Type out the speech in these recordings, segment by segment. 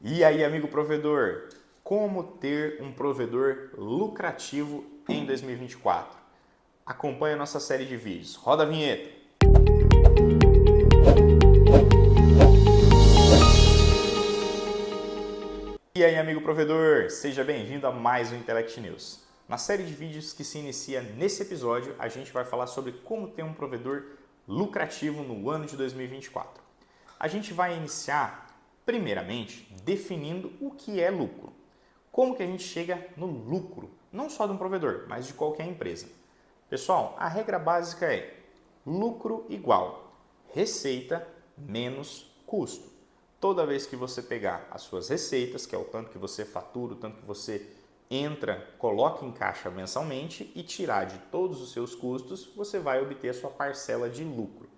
E aí, amigo provedor, como ter um provedor lucrativo em 2024? Acompanhe a nossa série de vídeos. Roda a vinheta! E aí, amigo provedor, seja bem-vindo a mais um Intellect News. Na série de vídeos que se inicia nesse episódio, a gente vai falar sobre como ter um provedor lucrativo no ano de 2024. A gente vai iniciar, primeiramente, definindo o que é lucro. Como que a gente chega no lucro, não só de um provedor, mas de qualquer empresa. Pessoal, a regra básica é lucro igual receita menos custo. Toda vez que você pegar as suas receitas, que é o tanto que você fatura, o tanto que você entra, coloca em caixa mensalmente e tirar de todos os seus custos, você vai obter a sua parcela de lucro.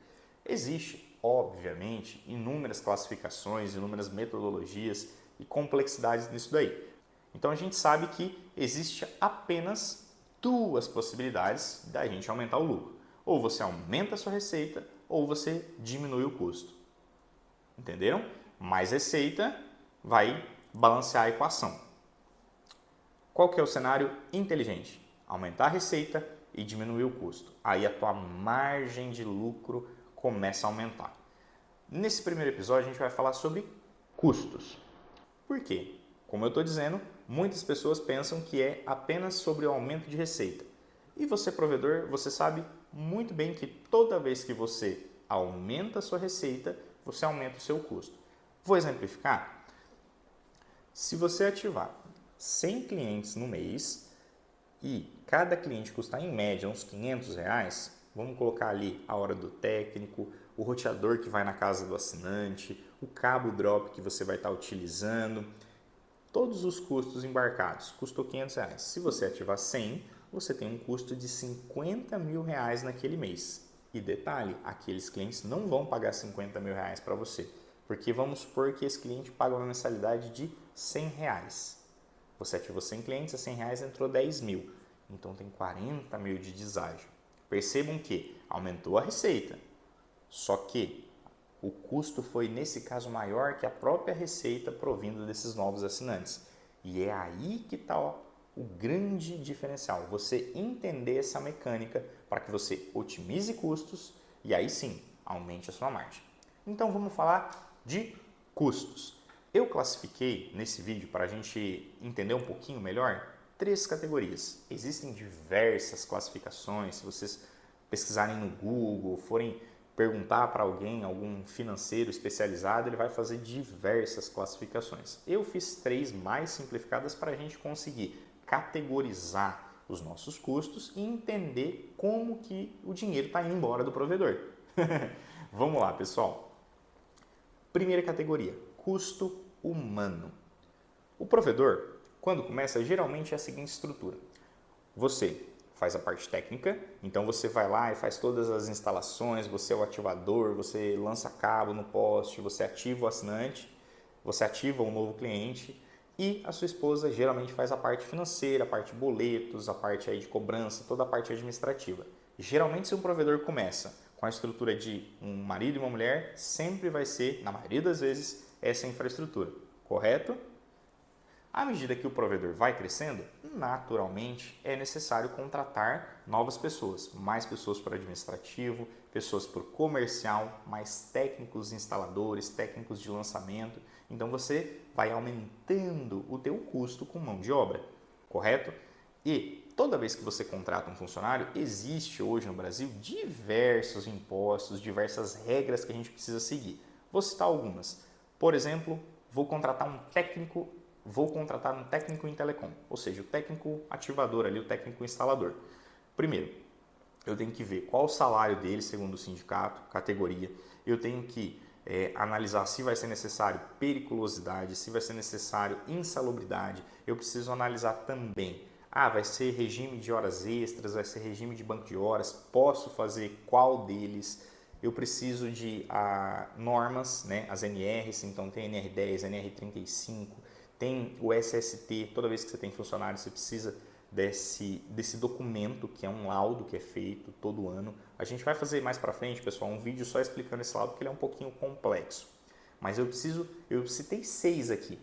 Existe, obviamente, inúmeras classificações, inúmeras metodologias e complexidades nisso daí. Então a gente sabe que existe apenas duas possibilidades da gente aumentar o lucro. Ou você aumenta a sua receita ou você diminui o custo. Entenderam? Mais receita vai balancear a equação. Qual que é o cenário inteligente? Aumentar a receita e diminuir o custo. Aí a tua margem de lucro começa a aumentar. Nesse primeiro episódio a gente vai falar sobre custos. Por quê? Como eu estou dizendo, muitas pessoas pensam que é apenas sobre o aumento de receita. E você, provedor, você sabe muito bem que toda vez que você aumenta a sua receita, você aumenta o seu custo. Vou exemplificar. Se você ativar 100 clientes no mês e cada cliente custar em média uns R$500, vamos colocar ali a hora do técnico, o roteador que vai na casa do assinante, o cabo drop que você vai estar utilizando, todos os custos embarcados, custou R$500. Se você ativar 100, você tem um custo de R$50 mil naquele mês. E detalhe, aqueles clientes não vão pagar R$50 mil para você, porque vamos supor que esse cliente paga uma mensalidade de R$100. Você ativou 100 clientes, a R$100 entrou 10 mil. Então tem 40 mil de deságio. Percebam que aumentou a receita, só que o custo foi, nesse caso, maior que a própria receita provinda desses novos assinantes. E é aí que está o grande diferencial. Você entender essa mecânica para que você otimize custos e aí sim, aumente a sua margem. Então vamos falar de custos. Eu classifiquei nesse vídeo, para a gente entender um pouquinho melhor, 3 categorias. Existem diversas classificações. Se vocês pesquisarem no Google, forem perguntar para alguém, algum financeiro especializado, ele vai fazer diversas classificações. Eu fiz 3 mais simplificadas para a gente conseguir categorizar os nossos custos e entender como que o dinheiro está indo embora do provedor. Vamos lá, pessoal. Primeira categoria, custo humano. O provedor, quando começa, geralmente é a seguinte estrutura. Você faz a parte técnica, então você vai lá e faz todas as instalações, você é o ativador, você lança cabo no poste, você ativa o assinante, você ativa um novo cliente e a sua esposa geralmente faz a parte financeira, a parte de boletos, a parte aí de cobrança, toda a parte administrativa. Geralmente, se um provedor começa com a estrutura de um marido e uma mulher, sempre vai ser, na maioria das vezes, essa infraestrutura, correto? À medida que o provedor vai crescendo, naturalmente é necessário contratar novas pessoas, mais pessoas para administrativo, pessoas para comercial, mais técnicos instaladores, técnicos de lançamento. Então você vai aumentando o teu custo com mão de obra, correto? E toda vez que você contrata um funcionário, existe hoje no Brasil diversos impostos, diversas regras que a gente precisa seguir. Vou citar algumas. Por exemplo, vou contratar um técnico em telecom, ou seja, o técnico ativador ali, o técnico instalador. Primeiro, eu tenho que ver qual o salário dele segundo o sindicato, categoria. Eu tenho que analisar se vai ser necessário periculosidade, se vai ser necessário insalubridade. Eu preciso analisar também, vai ser regime de horas extras, vai ser regime de banco de horas, posso fazer qual deles? Eu preciso de normas, né, as NRs, então tem NR10, NR35, tem o SST, toda vez que você tem funcionário você precisa desse documento, que é um laudo que é feito todo ano. A gente vai fazer mais para frente, pessoal, um vídeo só explicando esse laudo, porque ele é um pouquinho complexo. Mas eu citei 6 aqui.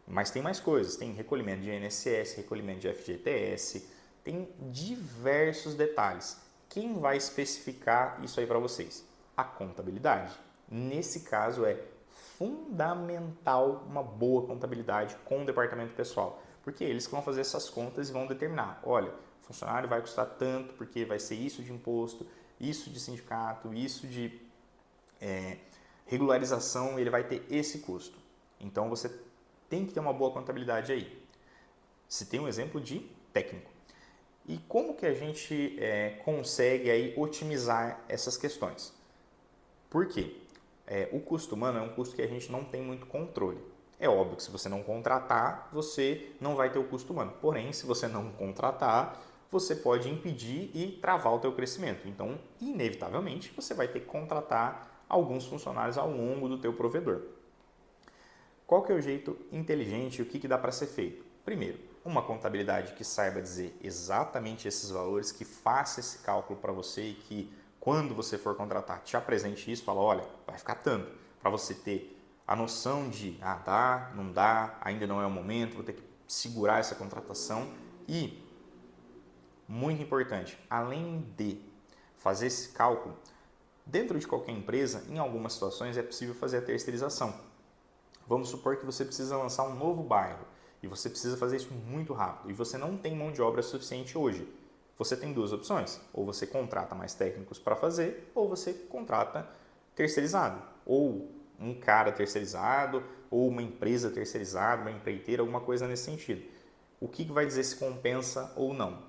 Mas tem mais coisas, tem recolhimento de INSS, recolhimento de FGTS, tem diversos detalhes. Quem vai especificar isso aí para vocês? A contabilidade. Nesse caso é fundamental uma boa contabilidade com o departamento pessoal, porque eles que vão fazer essas contas e vão determinar, olha, o funcionário vai custar tanto porque vai ser isso de imposto, isso de sindicato, isso de regularização, ele vai ter esse custo. Então você tem que ter uma boa contabilidade aí. Se tem um exemplo de técnico. E como que a gente consegue aí otimizar essas questões? Por quê? O custo humano é um custo que a gente não tem muito controle. É óbvio que se você não contratar, você não vai ter o custo humano. Porém, se você não contratar, você pode impedir e travar o teu crescimento. Então, inevitavelmente, você vai ter que contratar alguns funcionários ao longo do teu provedor. Qual que é o jeito inteligente e o que dá para ser feito? Primeiro, uma contabilidade que saiba dizer exatamente esses valores, que faça esse cálculo para você e que quando você for contratar, te apresente isso, fala, olha, vai ficar tanto, para você ter a noção de, dá, não dá, ainda não é o momento, vou ter que segurar essa contratação. E, muito importante, além de fazer esse cálculo, dentro de qualquer empresa, em algumas situações é possível fazer a terceirização. Vamos supor que você precisa lançar um novo bairro e você precisa fazer isso muito rápido e você não tem mão de obra suficiente hoje. Você tem duas opções, ou você contrata mais técnicos para fazer, ou você contrata terceirizado, ou um cara terceirizado, ou uma empresa terceirizada, uma empreiteira, alguma coisa nesse sentido. O que vai dizer se compensa ou não?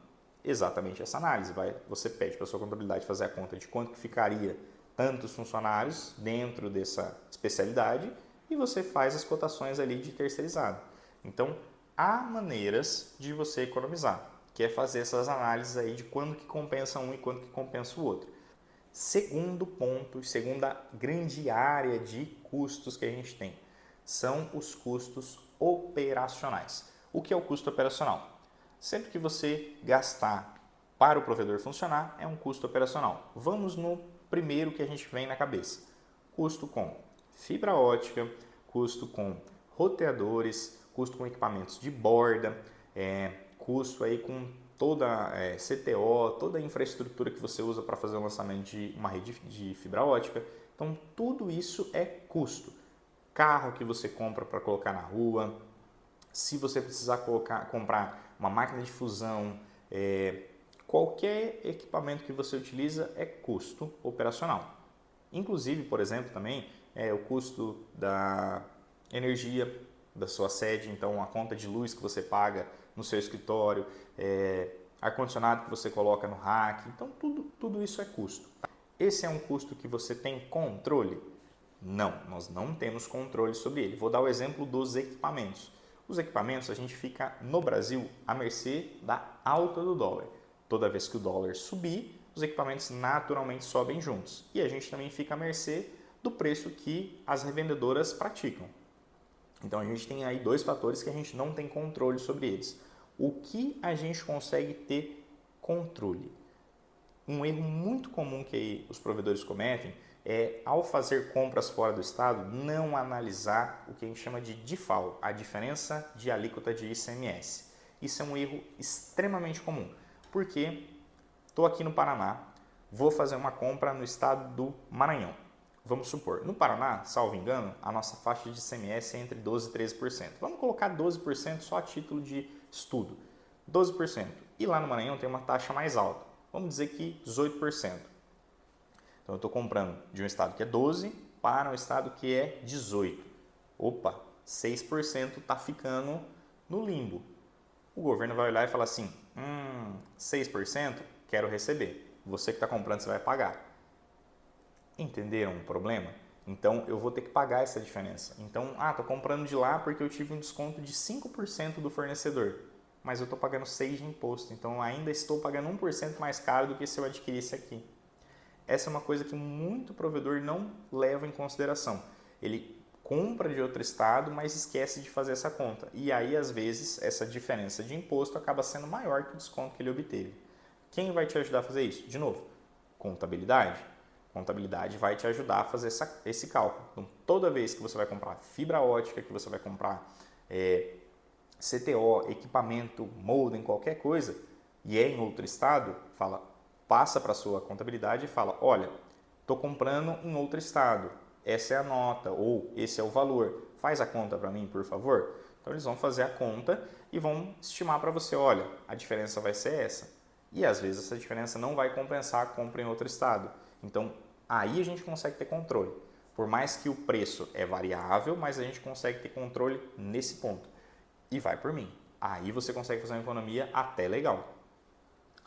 Exatamente essa análise. Você pede para a sua contabilidade fazer a conta de quanto que ficaria tantos funcionários dentro dessa especialidade e você faz as cotações ali de terceirizado. Então, há maneiras de você economizar, que é fazer essas análises aí de quando que compensa um e quando que compensa o outro. Segundo ponto, segunda grande área de custos que a gente tem, são os custos operacionais. O que é o custo operacional? Sempre que você gastar para o provedor funcionar, é um custo operacional. Vamos no primeiro que a gente vem na cabeça. Custo com fibra ótica, custo com roteadores, custo com equipamentos de borda, custo aí com toda CTO, toda a infraestrutura que você usa para fazer o lançamento de uma rede de fibra ótica. Então, tudo isso é custo. Carro que você compra para colocar na rua, se você precisar comprar uma máquina de fusão, qualquer equipamento que você utiliza é custo operacional. Inclusive, por exemplo, também o custo da energia da sua sede, então a conta de luz que você paga no seu escritório, ar-condicionado que você coloca no rack, então tudo isso é custo. Esse é um custo que você tem controle? Não, nós não temos controle sobre ele. Vou dar o exemplo dos equipamentos. Os equipamentos, a gente fica no Brasil à mercê da alta do dólar. Toda vez que o dólar subir, os equipamentos naturalmente sobem juntos. E a gente também fica à mercê do preço que as revendedoras praticam. Então a gente tem aí dois fatores que a gente não tem controle sobre eles. O que a gente consegue ter controle? Um erro muito comum que os provedores cometem é, ao fazer compras fora do estado, não analisar o que a gente chama de DIFAL, a diferença de alíquota de ICMS. Isso é um erro extremamente comum, porque estou aqui no Paraná, vou fazer uma compra no estado do Maranhão. Vamos supor, no Paraná, salvo engano, a nossa faixa de ICMS é entre 12% e 13%. Vamos colocar 12% só a título de estudo. 12%. E lá no Maranhão tem uma taxa mais alta. Vamos dizer que 18%. Então eu estou comprando de um estado que é 12% para um estado que é 18%. Opa, 6% está ficando no limbo. O governo vai olhar e falar assim, 6%, quero receber. Você que está comprando, você vai pagar. Entenderam o problema? Então, eu vou ter que pagar essa diferença. Então, estou comprando de lá porque eu tive um desconto de 5% do fornecedor, mas eu estou pagando 6% de imposto. Então, eu ainda estou pagando 1% mais caro do que se eu adquirisse aqui. Essa é uma coisa que muito provedor não leva em consideração. Ele compra de outro estado, mas esquece de fazer essa conta. E aí, às vezes, essa diferença de imposto acaba sendo maior que o desconto que ele obteve. Quem vai te ajudar a fazer isso? De novo, contabilidade. Contabilidade vai te ajudar a fazer esse cálculo. Então, toda vez que você vai comprar fibra ótica, que você vai comprar CTO, equipamento, modem, qualquer coisa, e é em outro estado, passa para a sua contabilidade e fala, olha, estou comprando em outro estado, essa é a nota ou esse é o valor, faz a conta para mim, por favor. Então eles vão fazer a conta e vão estimar para você, olha, a diferença vai ser essa. E às vezes essa diferença não vai compensar a compra em outro estado. Então aí a gente consegue ter controle. Por mais que o preço é variável, mas a gente consegue ter controle nesse ponto. E vai por mim. Aí você consegue fazer uma economia até legal.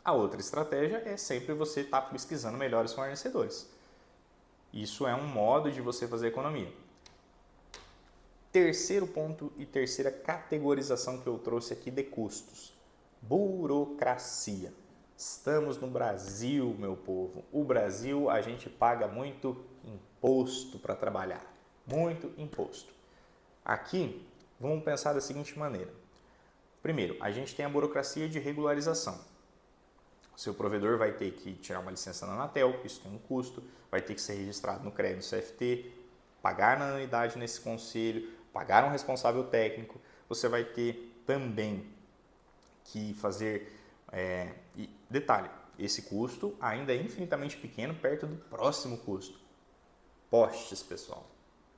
A outra estratégia é sempre você estar pesquisando melhores fornecedores. Isso é um modo de você fazer economia. Terceiro ponto e terceira categorização que eu trouxe aqui de custos. Burocracia. Estamos no Brasil, meu povo. O Brasil, a gente paga muito imposto para trabalhar. Muito imposto. Aqui, vamos pensar da seguinte maneira. Primeiro, a gente tem a burocracia de regularização. O seu provedor vai ter que tirar uma licença na Anatel, isso tem um custo, vai ter que ser registrado no CREA, no CFT, pagar na anuidade nesse conselho, pagar um responsável técnico. Você vai ter também que fazer... E detalhe, esse custo ainda é infinitamente pequeno perto do próximo custo. Postes, pessoal.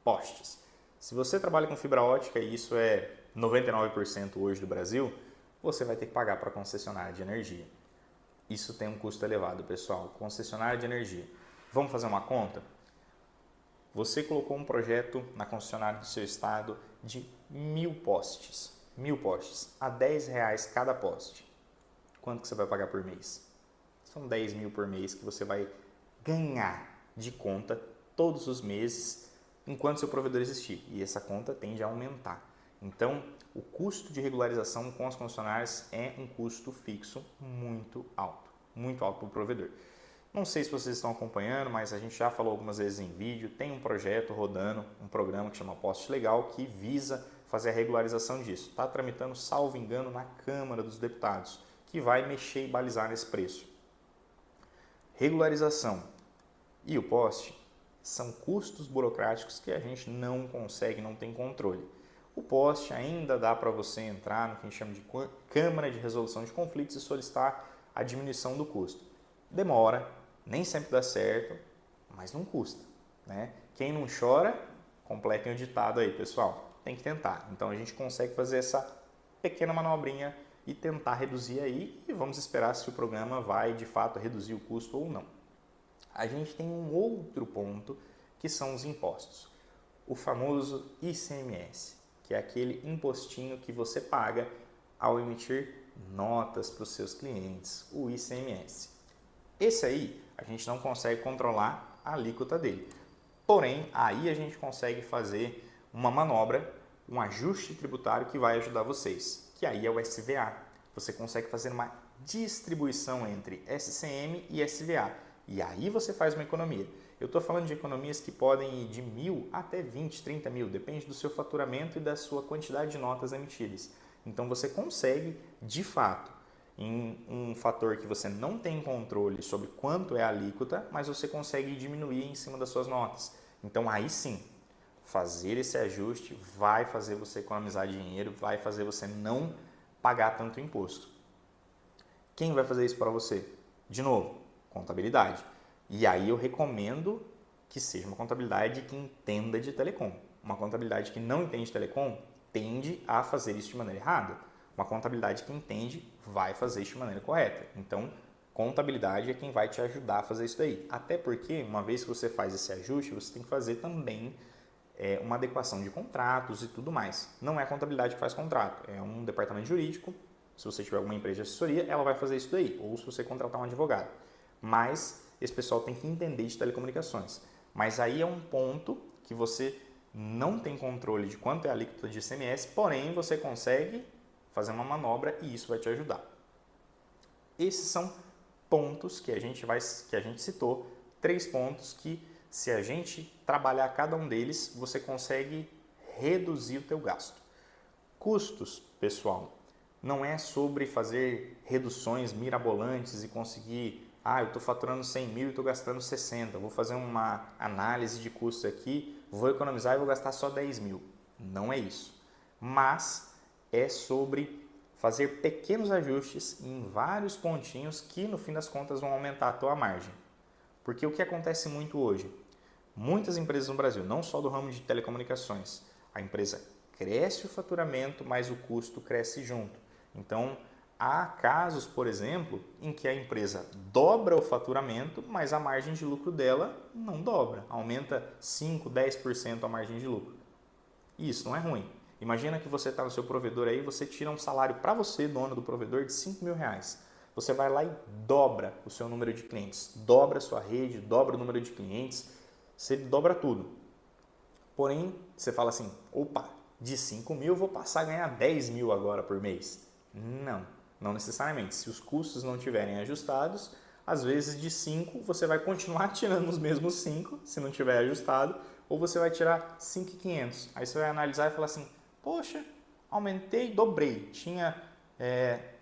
Postes. Se você trabalha com fibra ótica, e isso é 99% hoje do Brasil, você vai ter que pagar para a concessionária de energia. Isso tem um custo elevado, pessoal. Concessionária de energia. Vamos fazer uma conta? Você colocou um projeto na concessionária do seu estado de 1.000 postes. 1.000 postes. A R$10 cada poste. Quanto que você vai pagar por mês? São 10 mil por mês que você vai ganhar de conta todos os meses enquanto seu provedor existir. E essa conta tende a aumentar. Então, o custo de regularização com as concessionárias é um custo fixo muito alto para o provedor. Não sei se vocês estão acompanhando, mas a gente já falou algumas vezes em vídeo, tem um projeto rodando, um programa que chama Poste Legal, que visa fazer a regularização disso. Está tramitando, salvo engano, na Câmara dos Deputados, que vai mexer e balizar nesse preço. Regularização e o poste são custos burocráticos que a gente não consegue, não tem controle. O poste ainda dá para você entrar no que a gente chama de Câmara de Resolução de Conflitos e solicitar a diminuição do custo. Demora, nem sempre dá certo, mas não custa, né? Quem não chora, completem o ditado aí, pessoal. Tem que tentar. Então a gente consegue fazer essa pequena manobrinha e tentar reduzir aí e vamos esperar se o programa vai de fato reduzir o custo ou não. A gente tem um outro ponto que são os impostos. O famoso ICMS, que é aquele impostinho que você paga ao emitir notas para os seus clientes, o ICMS. Esse aí a gente não consegue controlar a alíquota dele. Porém, aí a gente consegue fazer uma manobra, um ajuste tributário que vai ajudar vocês, que aí é o SVA. Você consegue fazer uma distribuição entre SCM e SVA. E aí você faz uma economia. Eu estou falando de economias que podem ir de 1.000 até 20, 30 mil, depende do seu faturamento e da sua quantidade de notas emitidas. Então você consegue, de fato, em um fator que você não tem controle sobre quanto é a alíquota, mas você consegue diminuir em cima das suas notas. Então aí sim, fazer esse ajuste vai fazer você economizar dinheiro, vai fazer você não pagar tanto imposto. Quem vai fazer isso para você? De novo, contabilidade. E aí eu recomendo que seja uma contabilidade que entenda de telecom. Uma contabilidade que não entende de telecom tende a fazer isso de maneira errada. Uma contabilidade que entende vai fazer isso de maneira correta. Então, contabilidade é quem vai te ajudar a fazer isso daí. Até porque, uma vez que você faz esse ajuste, você tem que fazer também uma adequação de contratos e tudo mais. Não é a contabilidade que faz contrato, é um departamento jurídico. Se você tiver alguma empresa de assessoria, ela vai fazer isso daí. Ou se você contratar um advogado. Mas esse pessoal tem que entender de telecomunicações. Mas aí é um ponto que você não tem controle de quanto é a alíquota de ICMS, porém você consegue fazer uma manobra e isso vai te ajudar. Esses são pontos que a gente citou, 3 pontos que, se a gente trabalhar cada um deles, você consegue reduzir o teu gasto. Custos, pessoal, não é sobre fazer reduções mirabolantes e conseguir, eu estou faturando 100 mil e estou gastando 60, vou fazer uma análise de custos aqui, vou economizar e vou gastar só 10 mil. Não é isso. mas é sobre fazer pequenos ajustes em vários pontinhos que no fim das contas vão aumentar a tua margem. Porque o que acontece muito hoje? Muitas empresas no Brasil, não só do ramo de telecomunicações, a empresa cresce o faturamento, mas o custo cresce junto. Então, há casos, por exemplo, em que a empresa dobra o faturamento, mas a margem de lucro dela não dobra, aumenta 5, 10% a margem de lucro. E isso não é ruim. Imagina que você está no seu provedor aí, você tira um salário para você, dono do provedor, de R$5.000. Você vai lá e dobra o seu número de clientes, dobra a sua rede, dobra o número de clientes, você dobra tudo. Porém, você fala assim, opa, de 5.000 eu vou passar a ganhar 10.000 agora por mês. Não necessariamente. Se os custos não estiverem ajustados, às vezes de 5 você vai continuar tirando os mesmos 5, se não tiver ajustado, ou você vai tirar 5.500. Aí você vai analisar e falar assim, poxa, aumentei, dobrei. Tinha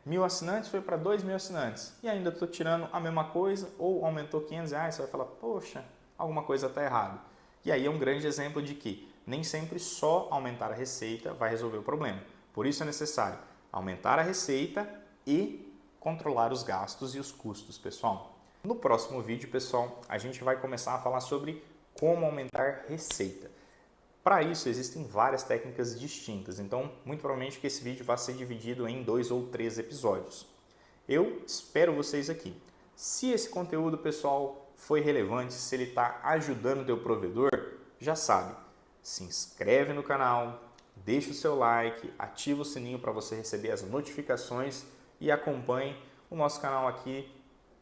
1.000 assinantes, foi para 2.000 assinantes. E ainda estou tirando a mesma coisa, ou aumentou R$500, você vai falar, poxa, alguma coisa está errada. E aí é um grande exemplo de que nem sempre só aumentar a receita vai resolver o problema. Por isso é necessário aumentar a receita e controlar os gastos e os custos, pessoal. No próximo vídeo, pessoal, a gente vai começar a falar sobre como aumentar receita. Para isso, existem várias técnicas distintas, então, muito provavelmente que esse vídeo vai ser dividido em 2 ou 3 episódios. Eu espero vocês aqui. Se esse conteúdo, pessoal, foi relevante, se ele está ajudando o teu provedor, já sabe, se inscreve no canal, deixa o seu like, ativa o sininho para você receber as notificações e acompanhe o nosso canal aqui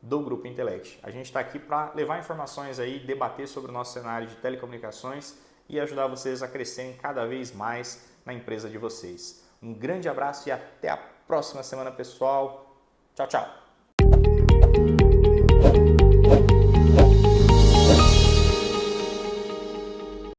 do Grupo Intelect. A gente está aqui para levar informações aí, debater sobre o nosso cenário de telecomunicações e ajudar vocês a crescerem cada vez mais na empresa de vocês. Um grande abraço e até a próxima semana, pessoal. Tchau, tchau!